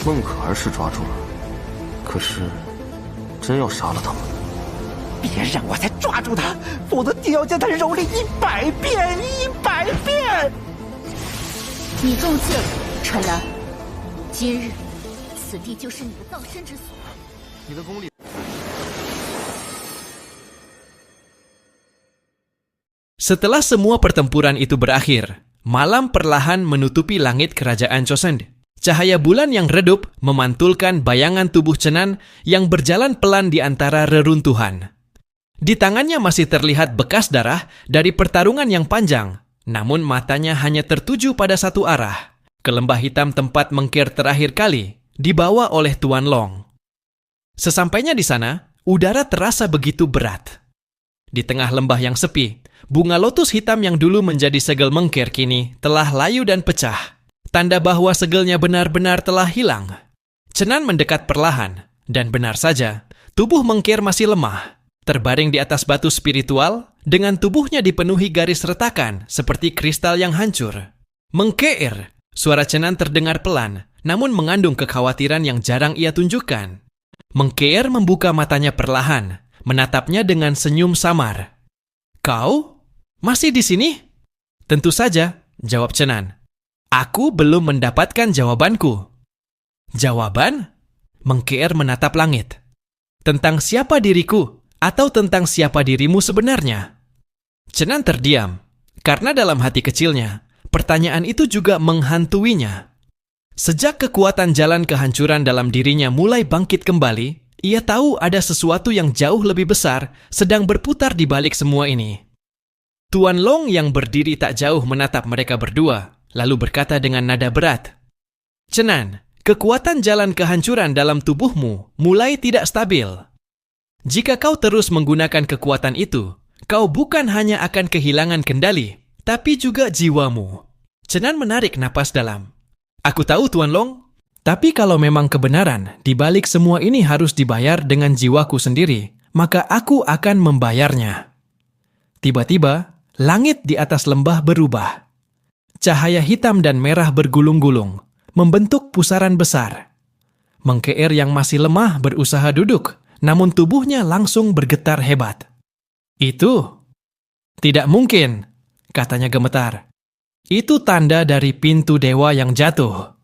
孟可儿是抓住了，可是真要杀了他吗？别让我再抓住他，否则定要将他蹂躏100遍，100遍！你中计了，陈兰。今日，此地就是你的葬身之所。你的功力。Setelah semua pertempuran itu berakhir, malam perlahan menutupi langit kerajaan Chosun. Cahaya bulan yang redup memantulkan bayangan tubuh Chenan yang berjalan pelan di antara reruntuhan. Di tangannya masih terlihat bekas darah dari pertarungan yang panjang, namun matanya hanya tertuju pada satu arah, ke lembah hitam tempat mengkir terakhir kali dibawa oleh Tuan Long. Sesampainya di sana, udara terasa begitu berat. Di tengah lembah yang sepi, bunga lotus hitam yang dulu menjadi segel mengkir kini telah layu dan pecah, tanda bahwa segelnya benar-benar telah hilang. Chenan mendekat perlahan, dan benar saja, tubuh mengkir masih lemah, terbaring di atas batu spiritual, dengan tubuhnya dipenuhi garis retakan seperti kristal yang hancur. Mengkeir, suara Chenan terdengar pelan, namun mengandung kekhawatiran yang jarang ia tunjukkan. Mengkeir membuka matanya perlahan, menatapnya dengan senyum samar. Kau? Masih di sini? Tentu saja, jawab Chenan. Aku belum mendapatkan jawabanku. Jawaban? Mengkeir menatap langit. Tentang siapa diriku? Atau tentang siapa dirimu sebenarnya? Chenan terdiam, karena dalam hati kecilnya, pertanyaan itu juga menghantuinya. Sejak kekuatan jalan kehancuran dalam dirinya mulai bangkit kembali, ia tahu ada sesuatu yang jauh lebih besar sedang berputar di balik semua ini. Tuan Long yang berdiri tak jauh menatap mereka berdua, lalu berkata dengan nada berat, Chenan, kekuatan jalan kehancuran dalam tubuhmu mulai tidak stabil. Jika kau terus menggunakan kekuatan itu, kau bukan hanya akan kehilangan kendali, tapi juga jiwamu. Chenan menarik napas dalam. Aku tahu, Tuan Long, tapi kalau memang kebenaran di balik semua ini harus dibayar dengan jiwaku sendiri, maka aku akan membayarnya. Tiba-tiba, langit di atas lembah berubah. Cahaya hitam dan merah bergulung-gulung, membentuk pusaran besar. Mengkeir yang masih lemah berusaha duduk, namun tubuhnya langsung bergetar hebat. Itu tidak mungkin, katanya gemetar. Itu tanda dari pintu dewa yang jatuh.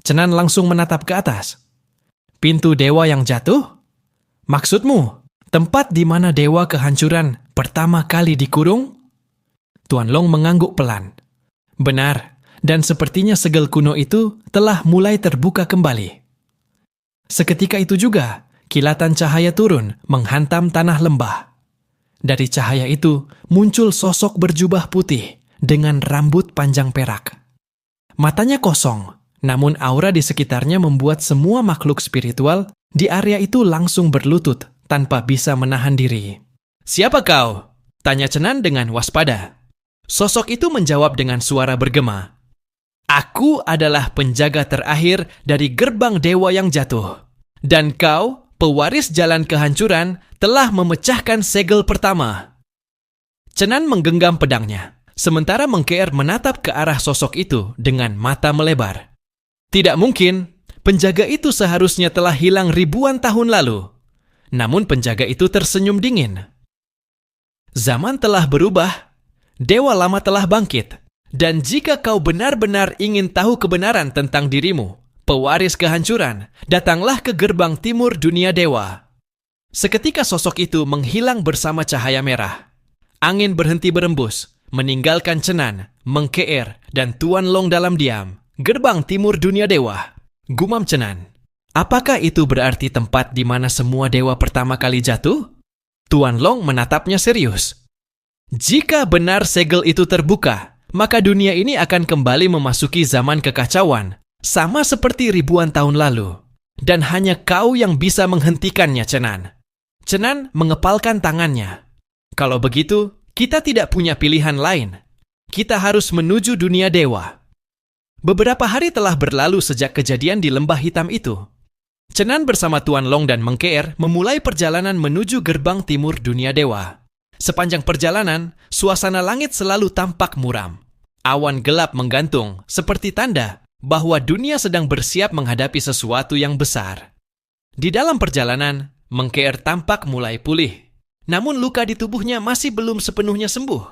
Chenan langsung menatap ke atas. Pintu dewa yang jatuh? Maksudmu, tempat di mana dewa kehancuran pertama kali dikurung? Tuan Long mengangguk pelan. Benar, dan sepertinya segel kuno itu telah mulai terbuka kembali. Seketika itu juga, kilatan cahaya turun menghantam tanah lembah. Dari cahaya itu muncul sosok berjubah putih dengan rambut panjang perak. Matanya kosong, namun aura di sekitarnya membuat semua makhluk spiritual di area itu langsung berlutut tanpa bisa menahan diri. Siapa kau? Tanya Chenan dengan waspada. Sosok itu menjawab dengan suara bergema. Aku adalah penjaga terakhir dari gerbang dewa yang jatuh. Dan kau, pewaris jalan kehancuran, telah memecahkan segel pertama. Chenan menggenggam pedangnya, sementara Mengkeir menatap ke arah sosok itu dengan mata melebar. Tidak mungkin, penjaga itu seharusnya telah hilang ribuan tahun lalu. Namun penjaga itu tersenyum dingin. Zaman telah berubah, dewa lama telah bangkit, dan jika kau benar-benar ingin tahu kebenaran tentang dirimu, pewaris kehancuran, datanglah ke gerbang timur dunia dewa. Seketika sosok itu menghilang bersama cahaya merah. Angin berhenti berembus, meninggalkan Chenan, Mengkeir, dan Tuan Long dalam diam. Gerbang timur dunia dewa. Gumam Chenan. Apakah itu berarti tempat di mana semua dewa pertama kali jatuh? Tuan Long menatapnya serius. Jika benar segel itu terbuka, maka dunia ini akan kembali memasuki zaman kekacauan, sama seperti ribuan tahun lalu. Dan hanya kau yang bisa menghentikannya, Chenan. Chenan mengepalkan tangannya. Kalau begitu, kita tidak punya pilihan lain. Kita harus menuju dunia dewa. Beberapa hari telah berlalu sejak kejadian di lembah hitam itu. Chenan bersama Tuan Long dan Mengkeir memulai perjalanan menuju gerbang timur dunia dewa. Sepanjang perjalanan, suasana langit selalu tampak muram. Awan gelap menggantung, seperti tanda bahwa dunia sedang bersiap menghadapi sesuatu yang besar. Di dalam perjalanan, Mengkeer tampak mulai pulih. Namun luka di tubuhnya masih belum sepenuhnya sembuh.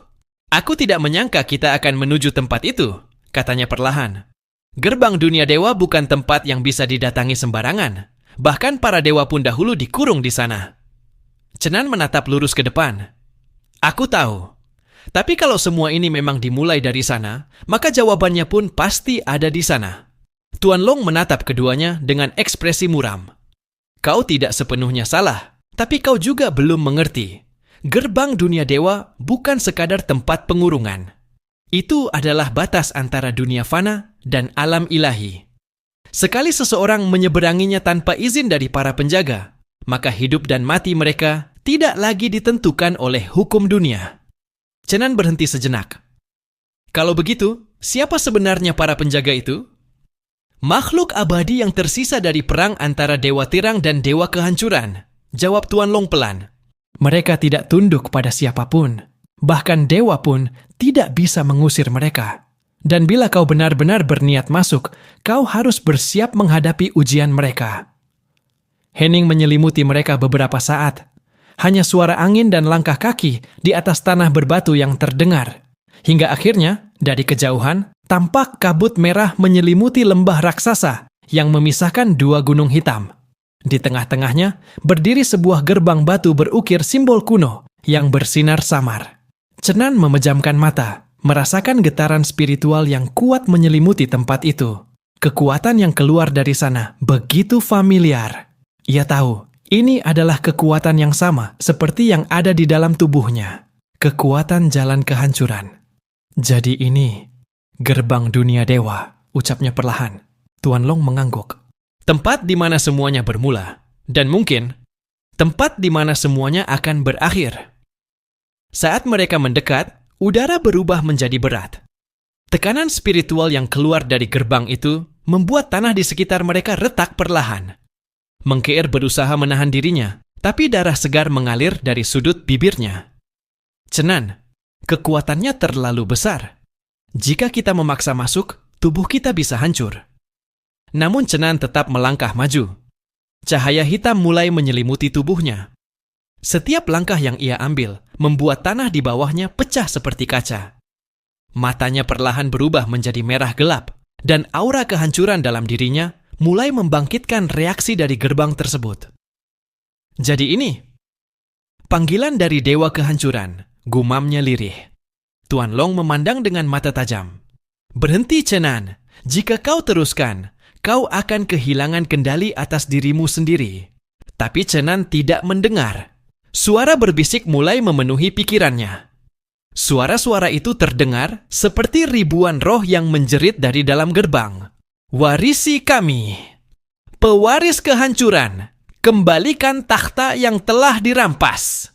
Aku tidak menyangka kita akan menuju tempat itu, katanya perlahan. Gerbang dunia dewa bukan tempat yang bisa didatangi sembarangan. Bahkan para dewa pun dahulu dikurung di sana. Chenan menatap lurus ke depan. Aku tahu. Tapi kalau semua ini memang dimulai dari sana, maka jawabannya pun pasti ada di sana. Tuan Long menatap keduanya dengan ekspresi muram. Kau tidak sepenuhnya salah, tapi kau juga belum mengerti. Gerbang dunia dewa bukan sekadar tempat pengurungan. Itu adalah batas antara dunia fana dan alam ilahi. Sekali seseorang menyeberanginya tanpa izin dari para penjaga, maka hidup dan mati mereka tidak lagi ditentukan oleh hukum dunia. Chenan berhenti sejenak. Kalau begitu, siapa sebenarnya para penjaga itu? Makhluk abadi yang tersisa dari perang antara Dewa Tirang dan Dewa Kehancuran, jawab Tuan Long pelan. Mereka tidak tunduk pada siapapun. Bahkan dewa pun tidak bisa mengusir mereka. Dan bila kau benar-benar berniat masuk, kau harus bersiap menghadapi ujian mereka. Hening menyelimuti mereka beberapa saat. Hanya suara angin dan langkah kaki di atas tanah berbatu yang terdengar. Hingga akhirnya, dari kejauhan, tampak kabut merah menyelimuti lembah raksasa yang memisahkan dua gunung hitam. Di tengah-tengahnya, berdiri sebuah gerbang batu berukir simbol kuno yang bersinar samar. Chenan memejamkan mata, merasakan getaran spiritual yang kuat menyelimuti tempat itu. Kekuatan yang keluar dari sana begitu familiar. Ia tahu, ini adalah kekuatan yang sama seperti yang ada di dalam tubuhnya. Kekuatan jalan kehancuran. Jadi ini, gerbang dunia dewa, ucapnya perlahan. Tuan Long mengangguk. Tempat di mana semuanya bermula. Dan mungkin, tempat di mana semuanya akan berakhir. Saat mereka mendekat, udara berubah menjadi berat. Tekanan spiritual yang keluar dari gerbang itu membuat tanah di sekitar mereka retak perlahan. Mengkeer berusaha menahan dirinya, tapi darah segar mengalir dari sudut bibirnya. Chenan, kekuatannya terlalu besar. Jika kita memaksa masuk, tubuh kita bisa hancur. Namun Chenan tetap melangkah maju. Cahaya hitam mulai menyelimuti tubuhnya. Setiap langkah yang ia ambil membuat tanah di bawahnya pecah seperti kaca. Matanya perlahan berubah menjadi merah gelap, dan aura kehancuran dalam dirinya mulai membangkitkan reaksi dari gerbang tersebut. Jadi ini, panggilan dari Dewa Kehancuran, gumamnya lirih. Tuan Long memandang dengan mata tajam. Berhenti Chenan, jika kau teruskan, kau akan kehilangan kendali atas dirimu sendiri. Tapi Chenan tidak mendengar. Suara berbisik mulai memenuhi pikirannya. Suara-suara itu terdengar seperti ribuan roh yang menjerit dari dalam gerbang. Warisi kami, pewaris kehancuran, kembalikan takhta yang telah dirampas.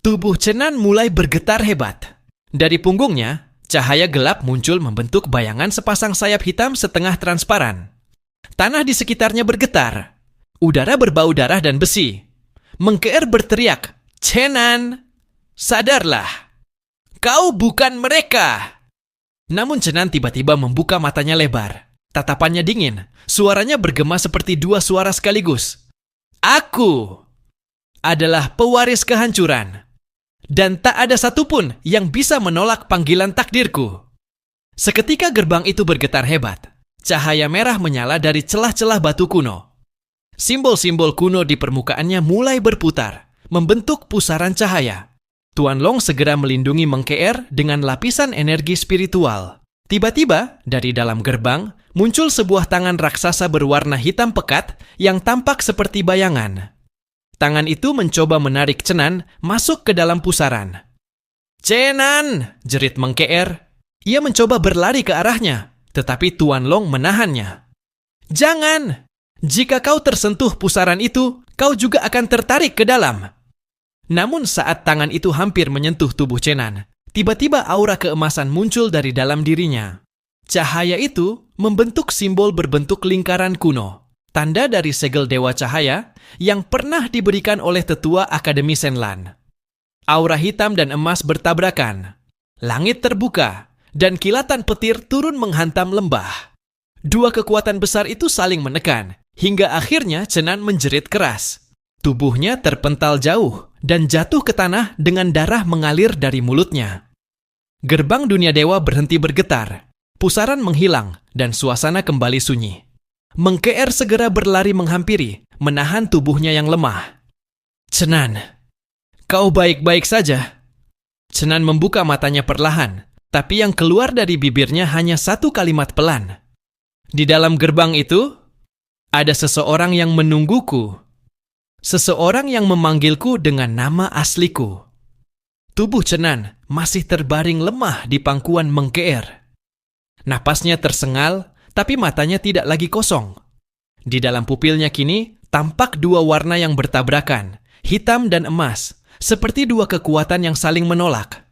Tubuh Chenan mulai bergetar hebat. Dari punggungnya, cahaya gelap muncul membentuk bayangan sepasang sayap hitam setengah transparan. Tanah di sekitarnya bergetar. Udara berbau darah dan besi. Mengkeer berteriak, Chenan, sadarlah. Kau bukan mereka. Namun Chenan tiba-tiba membuka matanya lebar. Tatapannya dingin. Suaranya bergema seperti dua suara sekaligus. Aku adalah pewaris kehancuran. Dan tak ada satupun yang bisa menolak panggilan takdirku. Seketika gerbang itu bergetar hebat. Cahaya merah menyala dari celah-celah batu kuno. Simbol-simbol kuno di permukaannya mulai berputar, membentuk pusaran cahaya. Tuan Long segera melindungi Mengkeer dengan lapisan energi spiritual. Tiba-tiba, dari dalam gerbang, muncul sebuah tangan raksasa berwarna hitam pekat yang tampak seperti bayangan. Tangan itu mencoba menarik Chenan masuk ke dalam pusaran. Chenan! Jerit Mengkeer. Ia mencoba berlari ke arahnya, tetapi Tuan Long menahannya. Jangan! Jika kau tersentuh pusaran itu, kau juga akan tertarik ke dalam. Namun saat tangan itu hampir menyentuh tubuh Chenan, tiba-tiba aura keemasan muncul dari dalam dirinya. Cahaya itu membentuk simbol berbentuk lingkaran kuno, tanda dari segel Dewa Cahaya yang pernah diberikan oleh tetua Akademi Senlan. Aura hitam dan emas bertabrakan. Langit terbuka, dan kilatan petir turun menghantam lembah. Dua kekuatan besar itu saling menekan, hingga akhirnya Chenan menjerit keras. Tubuhnya terpental jauh dan jatuh ke tanah dengan darah mengalir dari mulutnya. Gerbang dunia dewa berhenti bergetar, pusaran menghilang, dan suasana kembali sunyi. Mengkeer segera berlari menghampiri, menahan tubuhnya yang lemah. Chenan, kau baik-baik saja? Chenan membuka matanya perlahan, tapi yang keluar dari bibirnya hanya satu kalimat pelan. Di dalam gerbang itu, ada seseorang yang menungguku. Seseorang yang memanggilku dengan nama asliku. Tubuh Chenan masih terbaring lemah di pangkuan Mengkeer. Napasnya tersengal, tapi matanya tidak lagi kosong. Di dalam pupilnya kini tampak dua warna yang bertabrakan, hitam dan emas, seperti dua kekuatan yang saling menolak.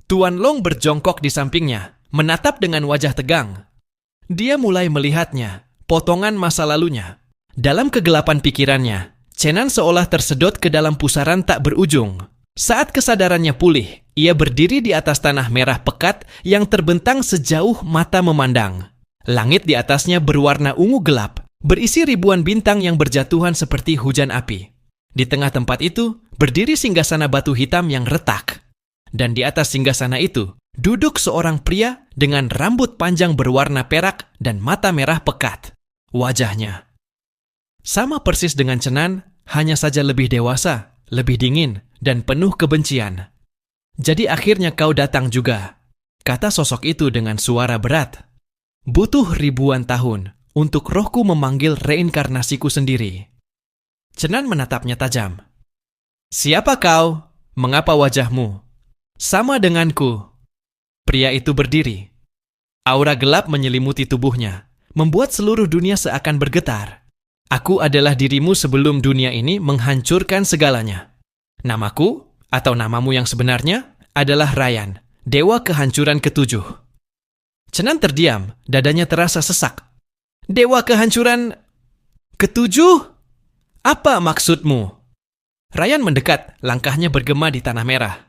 Tuan Long berjongkok di sampingnya, menatap dengan wajah tegang. Dia mulai melihatnya, potongan masa lalunya. Dalam kegelapan pikirannya, Chenan seolah tersedot ke dalam pusaran tak berujung. Saat kesadarannya pulih, ia berdiri di atas tanah merah pekat yang terbentang sejauh mata memandang. Langit di atasnya berwarna ungu gelap, berisi ribuan bintang yang berjatuhan seperti hujan api. Di tengah tempat itu, berdiri singgasana batu hitam yang retak. Dan di atas singgasana itu, duduk seorang pria dengan rambut panjang berwarna perak dan mata merah pekat. Wajahnya sama persis dengan Chenan, hanya saja lebih dewasa, lebih dingin, dan penuh kebencian. Jadi akhirnya kau datang juga, kata sosok itu dengan suara berat. Butuh ribuan tahun untuk rohku memanggil reinkarnasiku sendiri. Chenan menatapnya tajam. Siapa kau? Mengapa wajahmu sama denganku? Pria itu berdiri. Aura gelap menyelimuti tubuhnya, membuat seluruh dunia seakan bergetar. Aku adalah dirimu sebelum dunia ini menghancurkan segalanya. Namaku, atau namamu yang sebenarnya, adalah Ryan, dewa kehancuran ketujuh. Chenan terdiam, dadanya terasa sesak. Dewa kehancuran ketujuh? Apa maksudmu? Ryan mendekat, langkahnya bergema di tanah merah.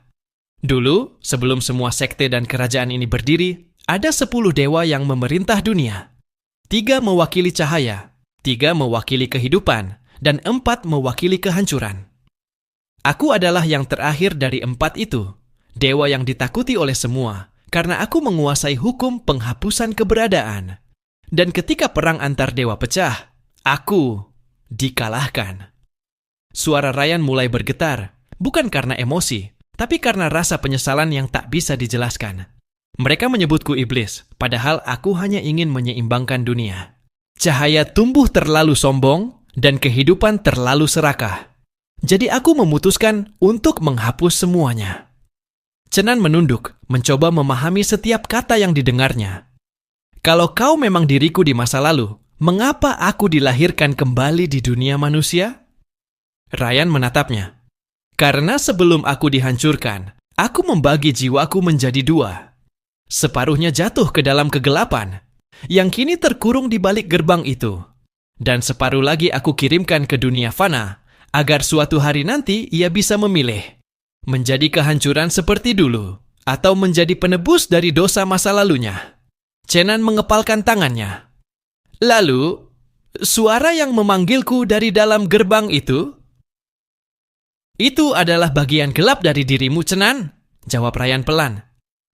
Dulu, sebelum semua sekte dan kerajaan ini berdiri, ada 10 dewa yang memerintah dunia. 3 mewakili cahaya, 3 mewakili kehidupan, dan 4 mewakili kehancuran. Aku adalah yang terakhir dari 4 itu, dewa yang ditakuti oleh semua, karena aku menguasai hukum penghapusan keberadaan. Dan ketika perang antar dewa pecah, aku dikalahkan. Suara Ryan mulai bergetar, bukan karena emosi, tapi karena rasa penyesalan yang tak bisa dijelaskan. Mereka menyebutku iblis, padahal aku hanya ingin menyeimbangkan dunia. Cahaya tumbuh terlalu sombong, dan kehidupan terlalu serakah. Jadi aku memutuskan untuk menghapus semuanya. Chenan menunduk, mencoba memahami setiap kata yang didengarnya. Kalau kau memang diriku di masa lalu, mengapa aku dilahirkan kembali di dunia manusia? Ryan menatapnya. Karena sebelum aku dihancurkan, aku membagi jiwaku menjadi 2. Separuhnya jatuh ke dalam kegelapan, yang kini terkurung di balik gerbang itu. Dan separuh lagi aku kirimkan ke dunia fana, agar suatu hari nanti ia bisa memilih. Menjadi kehancuran seperti dulu, atau menjadi penebus dari dosa masa lalunya. Chenan mengepalkan tangannya. Lalu, suara yang memanggilku dari dalam gerbang itu adalah bagian gelap dari dirimu, Chenan, jawab Ryan pelan.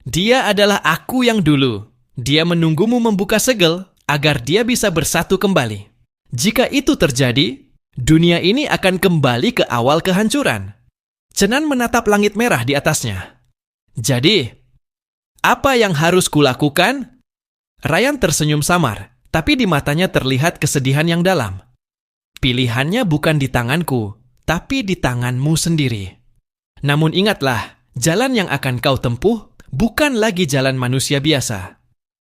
Dia adalah aku yang dulu. Dia menunggumu membuka segel agar dia bisa bersatu kembali. Jika itu terjadi, dunia ini akan kembali ke awal kehancuran. Chenan menatap langit merah di atasnya. Jadi, apa yang harus kulakukan? Ryan tersenyum samar, tapi di matanya terlihat kesedihan yang dalam. Pilihannya bukan di tanganku, tapi di tanganmu sendiri. Namun ingatlah, jalan yang akan kau tempuh bukan lagi jalan manusia biasa.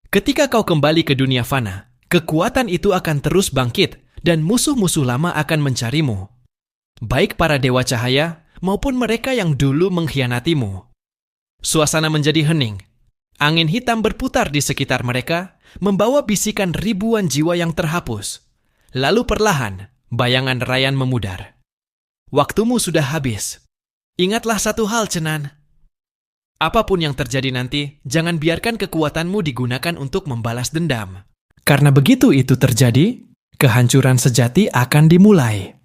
Ketika kau kembali ke dunia fana, kekuatan itu akan terus bangkit dan musuh-musuh lama akan mencarimu. Baik para dewa cahaya maupun mereka yang dulu mengkhianatimu. Suasana menjadi hening. Angin hitam berputar di sekitar mereka, membawa bisikan ribuan jiwa yang terhapus. Lalu perlahan, bayangan Ryan memudar. Waktumu sudah habis. Ingatlah satu hal, Chenan. Apapun yang terjadi nanti, jangan biarkan kekuatanmu digunakan untuk membalas dendam. Karena begitu itu terjadi, kehancuran sejati akan dimulai.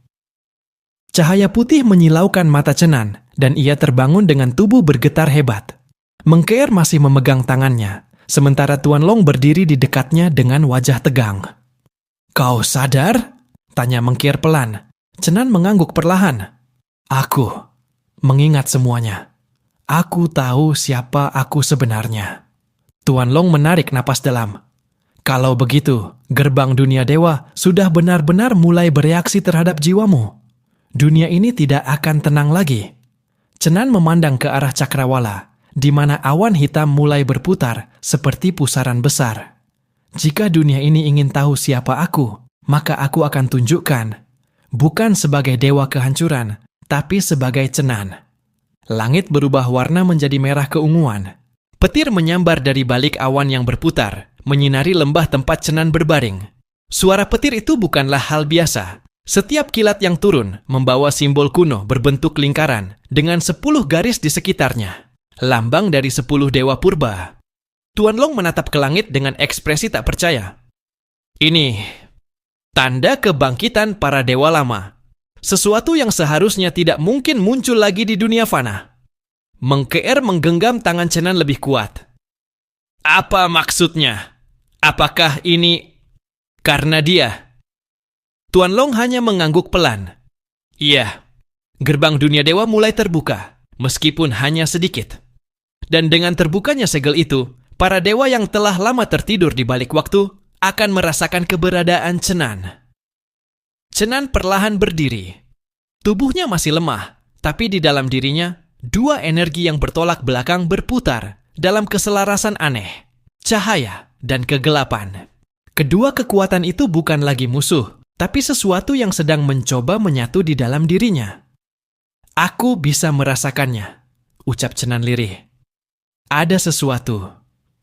Cahaya putih menyilaukan mata Cenan, dan ia terbangun dengan tubuh bergetar hebat. Mengkeer masih memegang tangannya, sementara Tuan Long berdiri di dekatnya dengan wajah tegang. "Kau sadar?" tanya Mengkeer pelan. Cenan mengangguk perlahan. "Aku mengingat semuanya. Aku tahu siapa aku sebenarnya." Tuan Long menarik napas dalam. "Kalau begitu, gerbang dunia dewa sudah benar-benar mulai bereaksi terhadap jiwamu. Dunia ini tidak akan tenang lagi." Cenan memandang ke arah cakrawala, di mana awan hitam mulai berputar seperti pusaran besar. "Jika dunia ini ingin tahu siapa aku, maka aku akan tunjukkan. Bukan sebagai dewa kehancuran, tapi sebagai Cenan." Langit berubah warna menjadi merah keunguan. Petir menyambar dari balik awan yang berputar, menyinari lembah tempat Cenan berbaring. Suara petir itu bukanlah hal biasa. Setiap kilat yang turun membawa simbol kuno berbentuk lingkaran dengan 10 garis di sekitarnya. Lambang dari 10 dewa purba. Tuan Long menatap ke langit dengan ekspresi tak percaya. "Ini tanda kebangkitan para dewa lama. Sesuatu yang seharusnya tidak mungkin muncul lagi di dunia fana." Mengkeer menggenggam tangan Cenan lebih kuat. "Apa maksudnya? Apakah ini karena dia?" Tuan Long hanya mengangguk pelan. "Iya, gerbang dunia dewa mulai terbuka, meskipun hanya sedikit. Dan dengan terbukanya segel itu, para dewa yang telah lama tertidur di balik waktu akan merasakan keberadaan Cenan." Cenan perlahan berdiri. Tubuhnya masih lemah, tapi di dalam dirinya, 2 energi yang bertolak belakang berputar dalam keselarasan aneh, cahaya dan kegelapan. Kedua kekuatan itu bukan lagi musuh, tapi sesuatu yang sedang mencoba menyatu di dalam dirinya. "Aku bisa merasakannya," ucap Cenan lirih. "Ada sesuatu,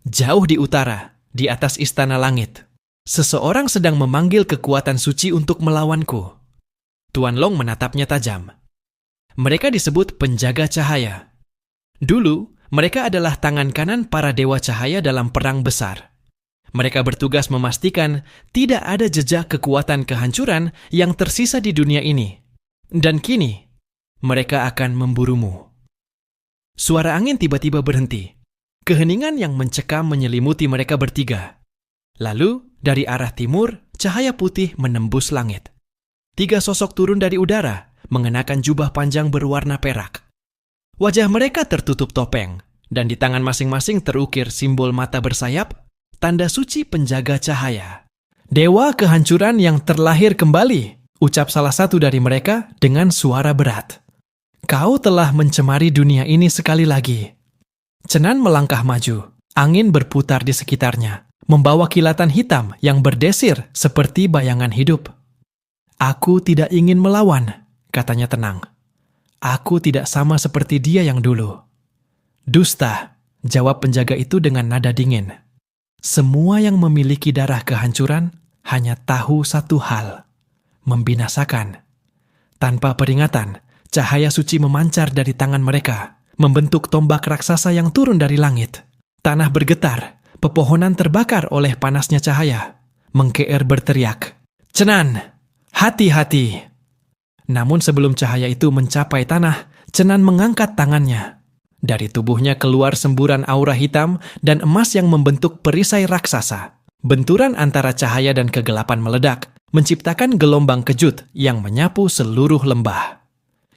jauh di utara, di atas istana langit. Seseorang sedang memanggil kekuatan suci untuk melawanku." Tuan Long menatapnya tajam. "Mereka disebut penjaga cahaya. Dulu, mereka adalah tangan kanan para dewa cahaya dalam perang besar. Mereka bertugas memastikan tidak ada jejak kekuatan kehancuran yang tersisa di dunia ini. Dan kini, mereka akan memburumu." Suara angin tiba-tiba berhenti. Keheningan yang mencekam menyelimuti mereka bertiga. Lalu, dari arah timur, cahaya putih menembus langit. 3 sosok turun dari udara, mengenakan jubah panjang berwarna perak. Wajah mereka tertutup topeng, dan di tangan masing-masing terukir simbol mata bersayap, tanda suci penjaga cahaya. "Dewa kehancuran yang terlahir kembali," ucap salah satu dari mereka dengan suara berat. "Kau telah mencemari dunia ini sekali lagi." Cenan melangkah maju. Angin berputar di sekitarnya, membawa kilatan hitam yang berdesir seperti bayangan hidup. "Aku tidak ingin melawan," katanya tenang. "Aku tidak sama seperti dia yang dulu." "Dusta," jawab penjaga itu dengan nada dingin. "Semua yang memiliki darah kehancuran hanya tahu satu hal, membinasakan." Tanpa peringatan, cahaya suci memancar dari tangan mereka, membentuk tombak raksasa yang turun dari langit. Tanah bergetar, pepohonan terbakar oleh panasnya cahaya. Mengkeer berteriak, "Cenan, hati-hati!" Namun sebelum cahaya itu mencapai tanah, Cenan mengangkat tangannya. Dari tubuhnya keluar semburan aura hitam dan emas yang membentuk perisai raksasa. Benturan antara cahaya dan kegelapan meledak, menciptakan gelombang kejut yang menyapu seluruh lembah.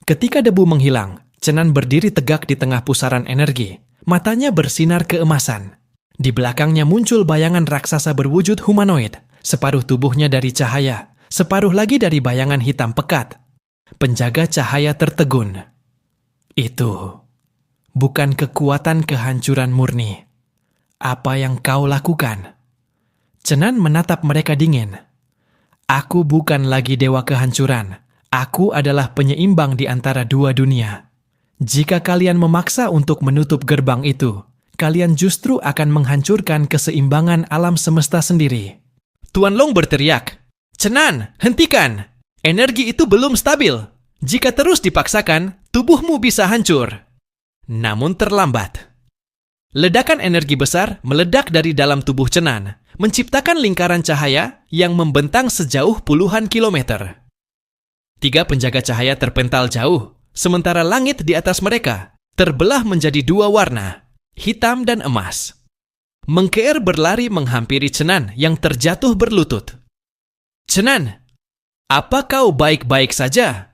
Ketika debu menghilang, Cenan berdiri tegak di tengah pusaran energi. Matanya bersinar keemasan. Di belakangnya muncul bayangan raksasa berwujud humanoid, separuh tubuhnya dari cahaya, separuh lagi dari bayangan hitam pekat. Penjaga cahaya tertegun. "Itu bukan kekuatan kehancuran murni. Apa yang kau lakukan?" Cenan menatap mereka dingin. "Aku bukan lagi dewa kehancuran. Aku adalah penyeimbang di antara 2 dunia. Jika kalian memaksa untuk menutup gerbang itu, kalian justru akan menghancurkan keseimbangan alam semesta sendiri." Tuan Long berteriak, "Cenan, hentikan! Energi itu belum stabil. Jika terus dipaksakan, tubuhmu bisa hancur." Namun terlambat. Ledakan energi besar meledak dari dalam tubuh Chenan, menciptakan lingkaran cahaya yang membentang sejauh puluhan kilometer. 3 penjaga cahaya terpental jauh, sementara langit di atas mereka terbelah menjadi 2 warna, hitam dan emas. Mengkeer berlari menghampiri Chenan yang terjatuh berlutut. "Chenan, apa kau baik-baik saja?"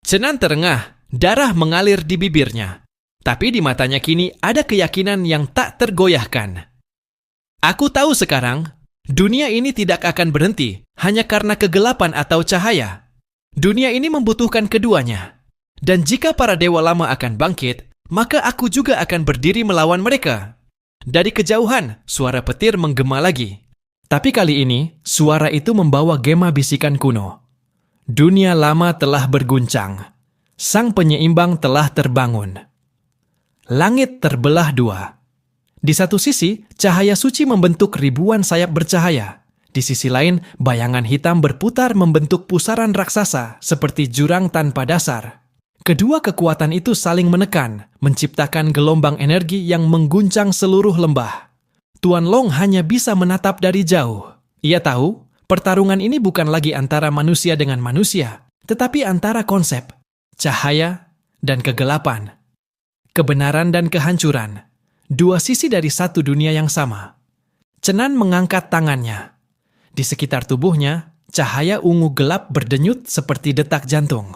Chenan terengah, darah mengalir di bibirnya. Tapi di matanya kini ada keyakinan yang tak tergoyahkan. "Aku tahu sekarang, dunia ini tidak akan berhenti hanya karena kegelapan atau cahaya. Dunia ini membutuhkan keduanya. Dan jika para dewa lama akan bangkit, maka aku juga akan berdiri melawan mereka." Dari kejauhan, suara petir menggema lagi. Tapi kali ini, suara itu membawa gema bisikan kuno. Dunia lama telah berguncang. Sang penyeimbang telah terbangun. Langit terbelah 2. Di satu sisi, cahaya suci membentuk ribuan sayap bercahaya. Di sisi lain, bayangan hitam berputar membentuk pusaran raksasa seperti jurang tanpa dasar. Kedua kekuatan itu saling menekan, menciptakan gelombang energi yang mengguncang seluruh lembah. Tuan Long hanya bisa menatap dari jauh. Ia tahu, pertarungan ini bukan lagi antara manusia dengan manusia, tetapi antara konsep, cahaya, dan kegelapan. Kebenaran dan kehancuran, 2 sisi dari satu dunia yang sama. Chenan mengangkat tangannya. Di sekitar tubuhnya, cahaya ungu gelap berdenyut seperti detak jantung.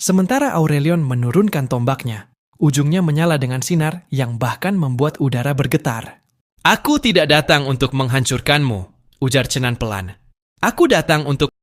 Sementara Aurelion menurunkan tombaknya, ujungnya menyala dengan sinar yang bahkan membuat udara bergetar. "Aku tidak datang untuk menghancurkanmu," ujar Chenan pelan. "Aku datang untuk